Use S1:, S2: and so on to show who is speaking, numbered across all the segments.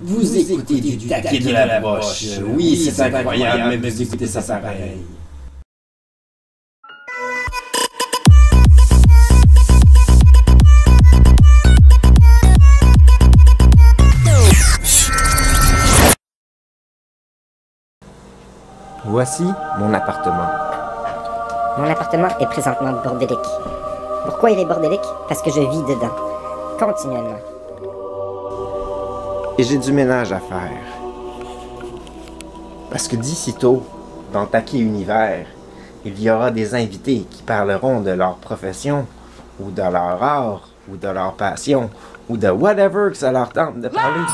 S1: Vous écoutez du taquet de la broche. Oui, c'est incroyable, mais vous écoutez ça pareil.
S2: Voici mon appartement.
S3: Mon appartement est présentement bordélique. Pourquoi il est bordélique? Parce que je vis dedans. Continuellement.
S2: Et j'ai du ménage à faire. Parce que d'ici-tôt, dans Taquet Univers, il y aura des invités qui parleront de leur profession, ou de leur art, ou de leur passion, ou de whatever que ça leur tente de parler.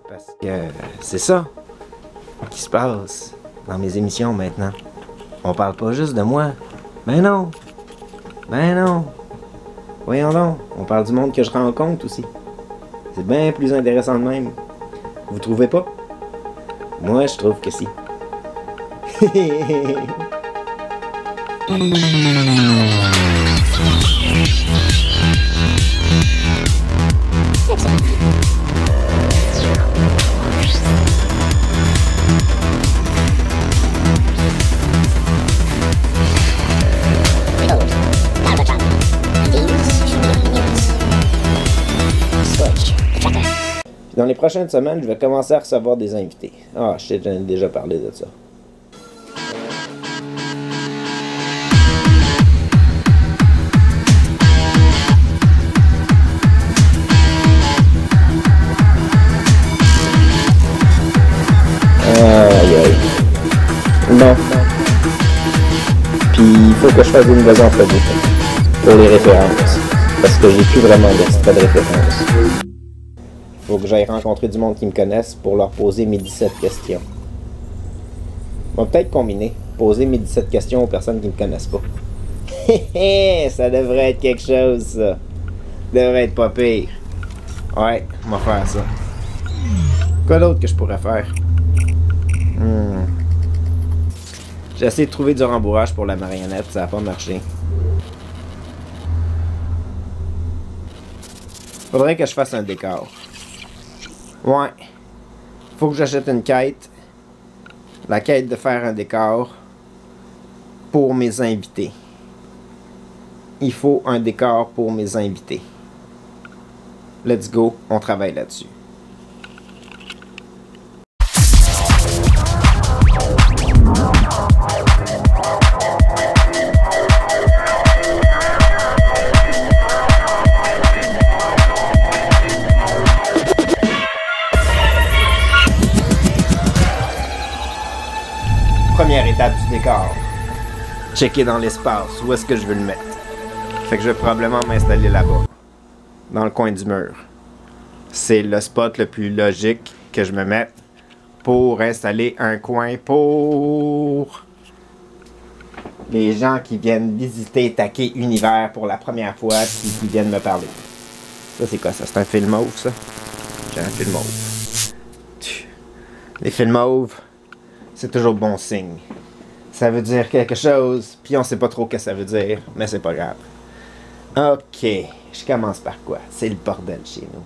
S2: Parce que c'est ça qui se passe dans mes émissions maintenant. On parle pas juste de moi. Ben non. Ben non. Voyons donc, on parle du monde que je rencontre aussi. C'est bien plus intéressant de même. Vous trouvez pas? Moi, je trouve que si. Dans les prochaines semaines, je vais commencer à recevoir des invités. Ah, je t'ai déjà parlé de ça. Aïe aïe. Non. Puis il faut que je fasse une nouvelle entrevue pour les références. Parce que j'ai plus vraiment d'extrait de référence. Faut que j'aille rencontrer du monde qui me connaisse pour leur poser mes 17 questions. On va peut-être combiner. Poser mes 17 questions aux personnes qui me connaissent pas. Ça devrait être quelque chose, ça. Devrait être pas pire. Ouais, on va faire ça. Quoi d'autre que je pourrais faire? J'ai essayé de trouver du rembourrage pour la marionnette, ça a pas marché. Faudrait que je fasse un décor. Ouais. Faut que j'achète une quête. La quête de faire un décor pour mes invités. Il faut un décor pour mes invités. Let's go, on travaille là-dessus. Première étape du décor. Checker dans l'espace où est-ce que je veux le mettre. Fait que je vais probablement m'installer là-bas. Dans le coin du mur. C'est le spot le plus logique que je me mette pour installer un coin pour les gens qui viennent visiter Taquet Univers pour la première fois puis qui viennent me parler. Ça c'est quoi ça? C'est un fil mauve ça? J'ai un fil mauve. Les fils mauves, c'est toujours bon signe. Ça veut dire quelque chose, puis on sait pas trop ce que ça veut dire, mais c'est pas grave. Ok, je commence par quoi? C'est le bordel chez nous.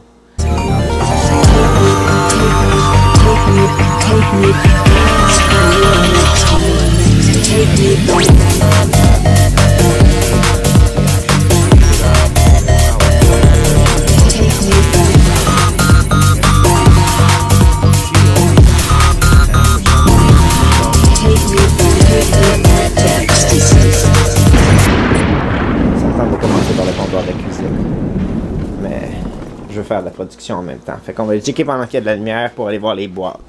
S2: Je veux faire de la production en même temps. Fait qu'on va les checker pendant qu'il y a de la lumière pour aller voir les boîtes.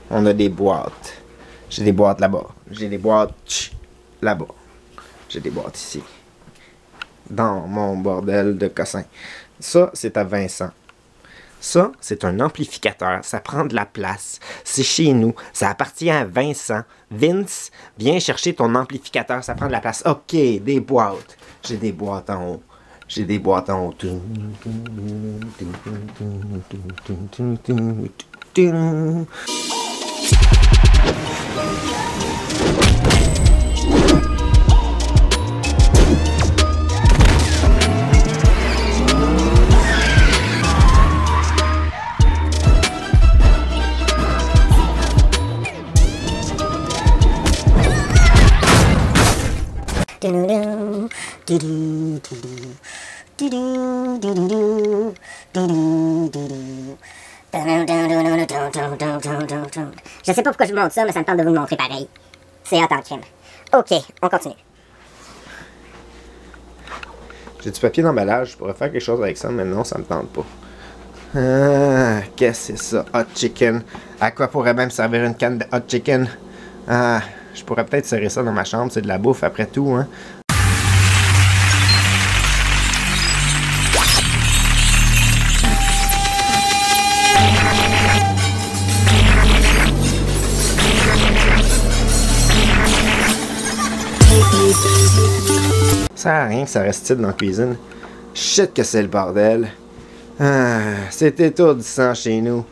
S2: On a des boîtes. J'ai des boîtes là-bas. J'ai des boîtes là-bas. J'ai des boîtes ici. Dans mon bordel de cossin. Ça, c'est à Vincent. Ça, c'est un amplificateur. Ça prend de la place. C'est chez nous. Ça appartient à Vincent. Vince, viens chercher ton amplificateur. Ça prend de la place. OK, des boîtes. J'ai des boîtes en haut. J'ai des boîtes en haut.
S3: Je sais pas pourquoi je vous montre ça, mais ça me tente de vous le montrer pareil. C'est hot en crime. Ok, on continue.
S2: J'ai du papier d'emballage, je pourrais faire quelque chose avec ça, mais non, ça me tente pas. Ah, qu'est-ce que c'est ça? Hot chicken. À quoi pourrait même servir une canne de hot chicken? Ah, je pourrais peut-être serrer ça dans ma chambre, c'est de la bouffe après tout, hein. Ça sert à rien que ça reste dans la cuisine. Shit que c'est le bordel. Ah, c'est étourdissant chez nous.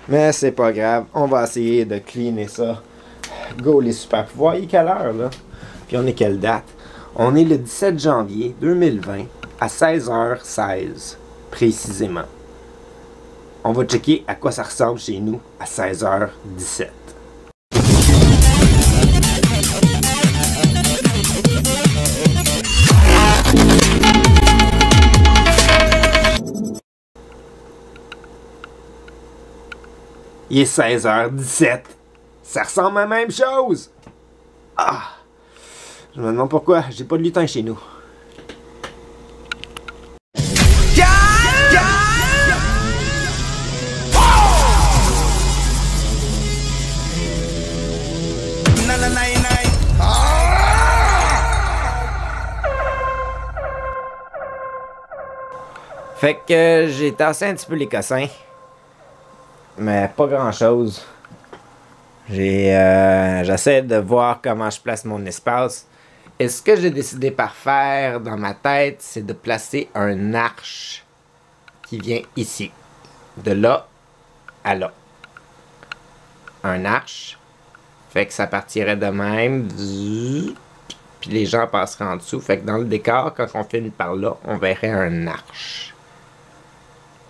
S2: Mais c'est pas grave, on va essayer de cleaner ça. Go les super pouvoirs, il est quelle heure là? Puis on est quelle date? On est le 17 janvier 2020 à 16h16 précisément. On va checker à quoi ça ressemble chez nous à 16h17. Il est 16h17. Ça ressemble à la même chose. Ah! Je me demande pourquoi j'ai pas de lutin chez nous. Fait que j'ai tassé un petit peu les cossins. Mais pas grand chose. J'essaie de voir comment je place mon espace. Et ce que j'ai décidé par faire dans ma tête, c'est de placer un arche qui vient ici. De là à là. Un arche. Fait que ça partirait de même. Puis les gens passeraient en dessous. Fait que dans le décor, quand on filme par là, on verrait un arche.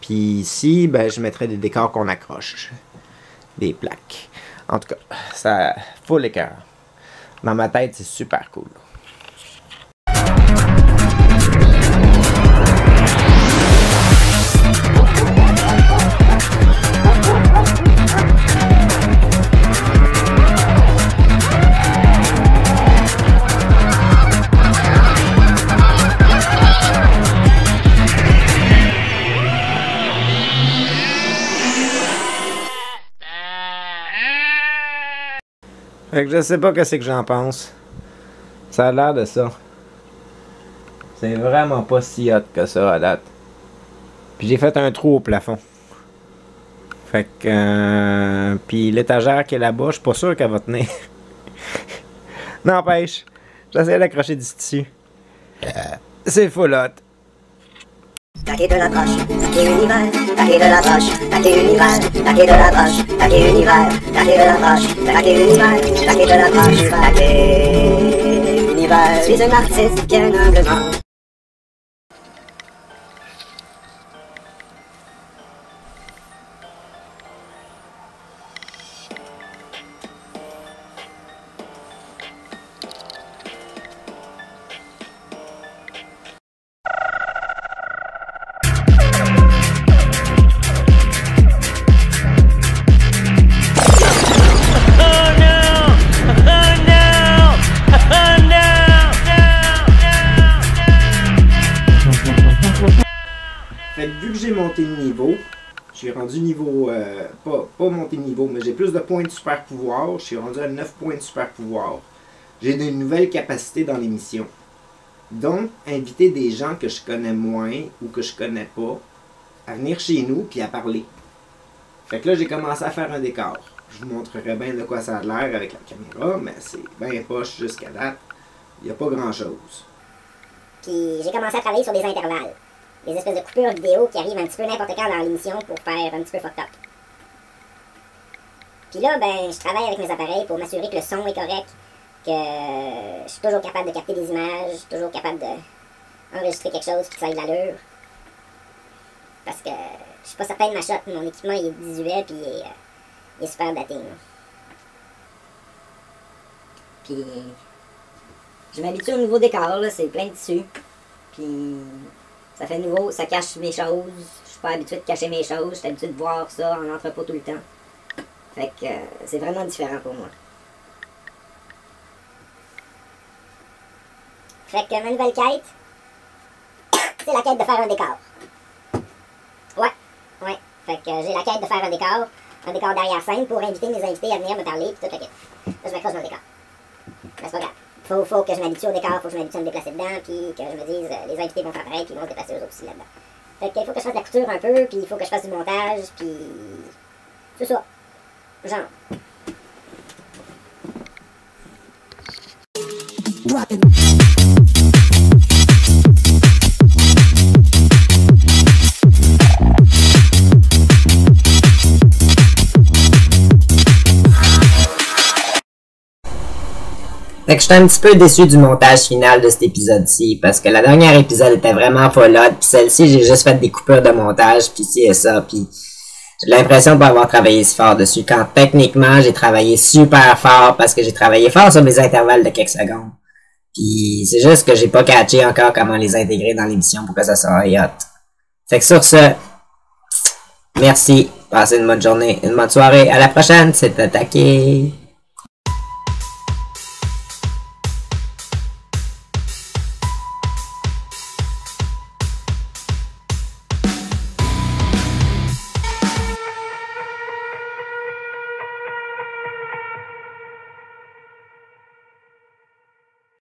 S2: Puis ici, ben, je mettrais des décors qu'on accroche. Des plaques. En tout cas, ça fout les cœurs. Dans ma tête, c'est super cool. Fait que je sais pas qu'est-ce que j'en pense. Ça a l'air de ça. C'est vraiment pas si hot que ça à date. Puis j'ai fait un trou au plafond. Fait que... puis l'étagère qui est là-bas, je suis pas sûr qu'elle va tenir. N'empêche, j'essaie d'accrocher du tissu. C'est full hot.
S3: Taquet de la broche, taquet univers, taquet de la broche, taquet univers, taquet de la broche, taquet univers, taquet de la broche, taquet univers, taquet de la broche, taquet univers. Je suis un artiste bien humblement.
S2: Fait que vu que j'ai monté de niveau, j'ai rendu niveau, pas monté de niveau, mais j'ai plus de points de super pouvoir, je suis rendu à 9 points de super pouvoir. J'ai de nouvelles capacités dans l'émission. Donc, inviter des gens que je connais moins ou que je connais pas à venir chez nous puis à parler. Fait que là, j'ai commencé à faire un décor. Je vous montrerai bien de quoi ça a l'air avec la caméra, mais c'est bien poche jusqu'à date. Il n'y a pas grand chose.
S3: Puis j'ai commencé à travailler sur des intervalles. Des espèces de coupures vidéo qui arrivent un petit peu n'importe quand dans l'émission pour faire un petit peu fucked up. Puis là, ben, je travaille avec mes appareils pour m'assurer que le son est correct, que je suis toujours capable de capter des images, toujours capable d'enregistrer quelque chose qui ait de l'allure. Parce que je suis pas certain de ma shot, mon équipement il est visuel puis il est super daté. Là. Puis
S4: je m'habitue au nouveau décor, là, c'est plein de tissu. Puis ça fait nouveau, ça cache mes choses. Je suis pas habitué de cacher mes choses, je suis habitué de voir ça en entrepôt tout le temps. Fait que c'est vraiment différent pour moi.
S3: Fait que ma nouvelle quête, c'est la quête de faire un décor. Ouais. Fait que j'ai la quête de faire un décor d'arrière-scène pour inviter mes invités à venir me parler, pis tout le kit. Là, je m'accroche dans le décor. Mais c'est pas grave. Faut que je m'habitue au décor, faut que je m'habitue à me déplacer dedans, puis que je me dise, les invités vont faire pareil, puis ils vont se déplacer eux autres aussi là-dedans. Fait qu'il faut que je fasse de la couture un peu, puis il faut que je fasse du montage, puis c'est ça. Genre.
S4: Fait que j'étais un petit peu déçu du montage final de cet épisode-ci, parce que la dernière épisode était vraiment follade, puis celle-ci, j'ai juste fait des coupures de montage, puis ci et ça, puis j'ai l'impression de pas avoir travaillé si fort dessus, quand techniquement, j'ai travaillé super fort, parce que j'ai travaillé fort sur mes intervalles de quelques secondes. Puis c'est juste que j'ai pas catché encore comment les intégrer dans l'émission pour que ça soit hot. Fait que sur ce, merci, passez une bonne journée, une bonne soirée, à la prochaine, c'est Attaqué.